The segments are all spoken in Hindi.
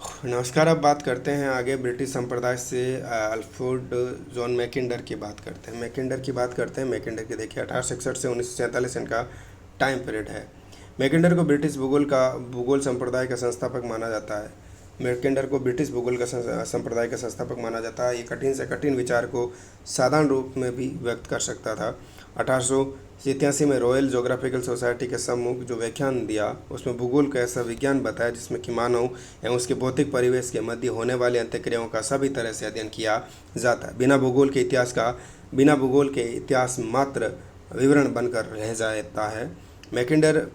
नमस्कार। अब बात करते हैं आगे ब्रिटिश संप्रदाय से अल्फ्रेड जॉन मैकिंडर की बात करते हैं। मैकिंडर की देखिए 1861 से 1947 इनका टाइम पीरियड है। मैकिंडर को ब्रिटिश भूगोल संप्रदाय का संस्थापक माना जाता है। मैकिंडर को ब्रिटिश भूगोल का संप्रदाय का संस्थापक माना जाता है। ये कठिन से कठिन विचार को साधारण रूप में भी व्यक्त कर सकता था। 1887 में रॉयल जोग्राफिकल सोसाइटी के सम्मुख जो व्याख्यान दिया उसमें भूगोल का ऐसा विज्ञान बताया जिसमें कि मानव एवं उसके भौतिक परिवेश के मध्य होने वाली अंतःक्रियाओं का सभी तरह से अध्ययन किया जाता है। बिना भूगोल के इतिहास मात्र विवरण बनकर रह जाता है। मैकिंडर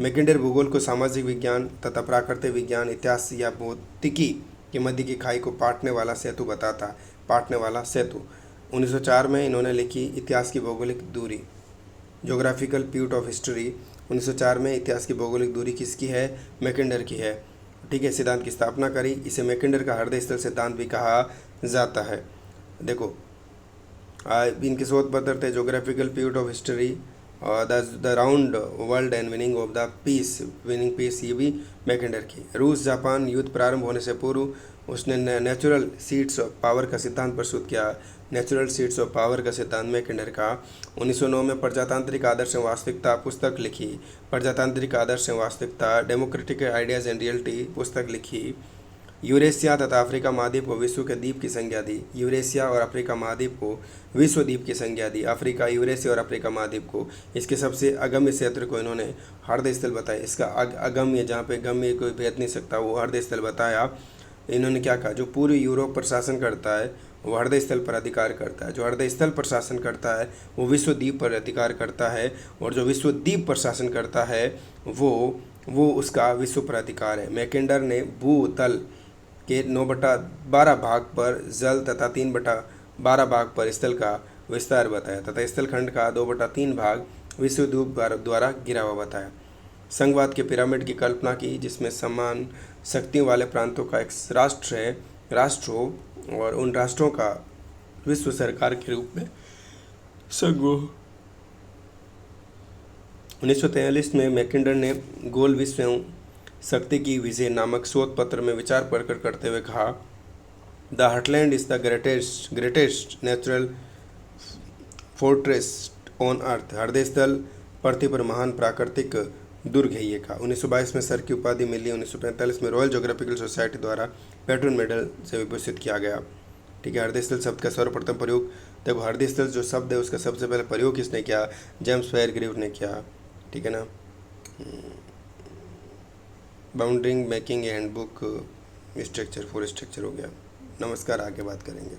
मैकिंडर भूगोल को सामाजिक विज्ञान तथा प्राकृतिक विज्ञान, इतिहास या भौतिकी के मध्य की खाई को पाटने वाला सेतु। 1904 में इन्होंने लिखी इतिहास की भौगोलिक दूरी, ज्योग्राफिकल पीरियड ऑफ हिस्ट्री। 1904 में इतिहास की भौगोलिक दूरी किसकी है? मैकिंडर की है। ठीक है, सिद्धांत की स्थापना करी। इसे मैकिंडर का हृदय स्थल सिद्धांत भी कहा जाता है। देखो, इनके शोध पत्र थे geographical period of history, the round world and winning peace, ये भी मैकिंडर की। रूस जापान युद्ध प्रारंभ होने से पूर्व उसने नेचुरल सीट्स ऑफ पावर का सिद्धांत प्रस्तुत किया। नेचुरल सीट्स ऑफ पावर का सिद्धांत मैकिंडर का। 1909 में प्रजातांत्रिक आदर्श एवं वास्तविकता पुस्तक लिखी। प्रजातांत्रिक आदर्श एवं वास्तविकता, डेमोक्रेटिक आइडियाज एंड रियलिटी पुस्तक लिखी। यूरेशिया तथा अफ्रीका महाद्वीप को विश्व के द्वीप की संज्ञा दी। यूरेशिया और अफ्रीका महाद्वीप को विश्व द्वीप की संज्ञा दी। अफ्रीका, यूरेशिया और अफ्रीका महाद्वीप को, इसके सबसे अगम्य क्षेत्र को इन्होंने हृदय स्थल बताया। इसका अगम्य, जहाँ पे गम्य कोई भेद नहीं सकता, वो हृदय स्थल बताया। इन्होंने क्या कहा? जो पूर्वी यूरोप पर शासन करता है वो हृदय स्थल पर अधिकार करता है। जो हृदय स्थल पर शासन करता है वो विश्व द्वीप पर अधिकार करता है, और जो विश्व द्वीप पर शासन करता है वो उसका विश्व पर अधिकार है। मैकिंडर ने भूतल के 9/12 भाग पर जल तथा 3/12 भाग पर स्थल का विस्तार बताया तथा स्थल खंड का 2/3 भाग विश्व द्वीप द्वारा घिरा हुआ बताया। संघवाद के पिरामिड की कल्पना की, जिसमें समान शक्तियों वाले प्रांतों का एक राष्ट्र हो और उन राष्ट्रों का विश्व सरकार के रूप में संघ हो। 1943 में मैकिंडर ने गोल विश्व एवं शक्ति की विजय नामक शोध पत्र में विचार प्रकट करते हुए कहा, the heartland is the greatest natural fortress on earth. हृदय स्थल पृथ्वी पर महान प्राकृतिक दुर्ग है ये कहा। 1922 में सर की उपाधि मिली। 1945 में रॉयल जोग्राफिकल सोसाइटी द्वारा पैट्रन मेडल से विभूषित किया गया। ठीक है, हृदय स्थल शब्द का सर्वप्रथम प्रयोग, देखो हृदय स्थल जो शब्द है उसका सबसे पहले प्रयोग किसने किया? जेम्स फेयरग्रीव ने किया। ठीक है ना। Bounding making handbook structure for structure हो गया। नमस्कार, आगे बात करेंगे।